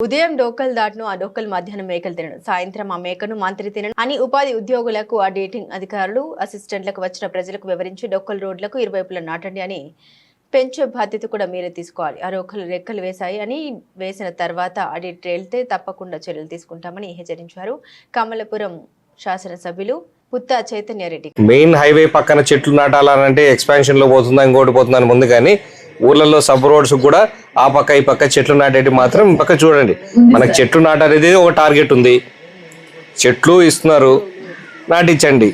ఉదయం డోకల్ దాటను ఆ డోకల్ మధ్యాహ్నం మేకలు తినడం సాయంత్రం ఆ మేకను మంత్రి తినడం అని ఉపాధి ఉద్యోగులకు ఆ డేటింగ్ అధికారులు అసిస్టెంట్లకు వచ్చిన ప్రజలకు వివరించి డొక్కల్ రోడ్లకు ఇరువైపులా నాటండి అని పెంచే బాధ్యత కూడా మీరే తీసుకోవాలి. ఆ రోకలు రెక్కలు వేశాయి అని వేసిన తర్వాత ఆడిట్ తేలితే తప్పకుండా చర్యలు తీసుకుంటామని హెచ్చరించారు. కమలపురం శాసనసభ్యులు పుత్తా చైతన్యారెడ్డి. మెయిన్ హైవే పక్కన చెట్లు నాటాలంటే ఎక్స్పాన్షన్ లో పోతుందా ఇంకోటి పోతుందని ముందు, కానీ ఊర్లలో సబ్ రోడ్స్ కూడా ఆ పక్క ఈ పక్క చెట్లు నాటేటి మాత్రం ఈ పక్క చూడండి. మనకు చెట్లు నాటనేది ఒక టార్గెట్ ఉంది, చెట్లు ఇస్తున్నారు, నాటించండి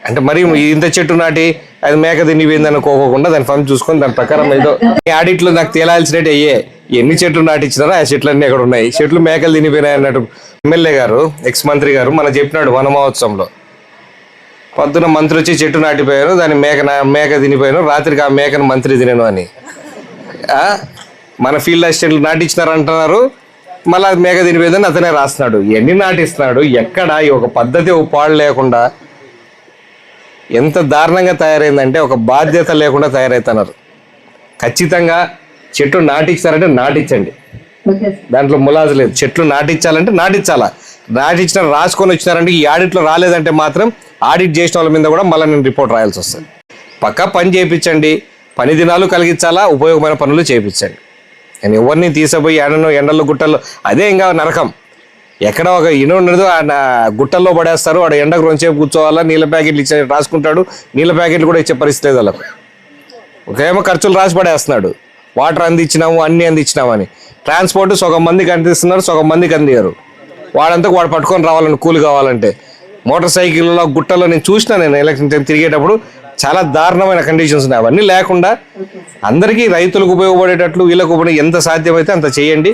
అంటే మరి ఇంత చెట్టు నాటి అది మేక తినిపోయింది అనుకోకుండా దాని ఫండ్ చూసుకొని దాని ప్రకారం ఏదో ఆడిట్లో నాకు తేలాల్సినట్టు అయ్యే ఎన్ని చెట్లు నాటించినారో ఆ చెట్లు అన్నీ ఎక్కడ ఉన్నాయి, చెట్లు మేకలు తినిపోయినాయి అన్నట్టు ఎమ్మెల్యే గారు ఎక్స్ మంత్రి గారు మన చెప్పినాడు వన మహోత్సవంలో. పొద్దున మంత్రి వచ్చి చెట్టు నాటిపోయారు, దాన్ని మేక తినిపోయాను, రాత్రికి ఆ మేకను మంత్రి తినను అని. మన ఫీల్డ్ అసిస్టెంట్లు నాటించినారు అంటున్నారు, మళ్ళీ అది మేక తినిపోయిందని అతనే రాస్తున్నాడు. ఎన్ని నాటిస్తున్నాడు, ఎక్కడ ఒక పద్ధతి ఒక పాడు లేకుండా ఎంత దారుణంగా తయారైందంటే ఒక బాధ్యత లేకుండా తయారవుతున్నారు. ఖచ్చితంగా చెట్టు నాటించారంటే నాటించండి, దాంట్లో ములాజు లేదు. చెట్లు నాటించాలంటే నాటించాలా, నాటించిన రాసుకొని వచ్చినారంటే ఈ ఆడిట్లో రాలేదంటే మాత్రం ఆడిట్ చేసిన వాళ్ళ మీద కూడా మళ్ళీ నేను రిపోర్ట్ రాయాల్సి వస్తుంది. పక్కా పని చేయించండి, పని దినాలు కలిగించాలా, ఉపయోగమైన పనులు చేయించండి. నేను ఎవరిని తీసుకుపోయి ఎండల్లో గుట్టల్లో అదే ఇంకా నరకం. ఎక్కడ ఒక ఉండదు, గుట్టల్లో పడేస్తారు, వాడు ఎండకు రెండుసేపు కూర్చోవాలా, నీళ్ళ ప్యాకెట్లు ఇచ్చే రాసుకుంటాడు, నీళ్ళ ప్యాకెట్లు కూడా ఇచ్చే పరిస్థితి లేదు వాళ్ళకు. ఒకేమో ఖర్చులు రాసి పడేస్తున్నాడు, వాటర్ అందించినాము అన్నీ అందించినాము అని. ట్రాన్స్పోర్ట్ సగం మందికి అందిస్తున్నారు, సగం మందికి అందియరు. వాడంతా వాడు పట్టుకొని రావాలని కూలి కావాలంటే మోటార్ సైకిల్లో గుట్టలో నేను చూసినా, నేను ఎలక్షన్ తిరిగేటప్పుడు చాలా దారుణమైన కండిషన్స్ ఉన్నాయి. అవన్నీ లేకుండా అందరికీ రైతులకు ఉపయోగపడేటట్లు వీళ్ళకు ఎంత సాధ్యమైతే అంత చేయండి.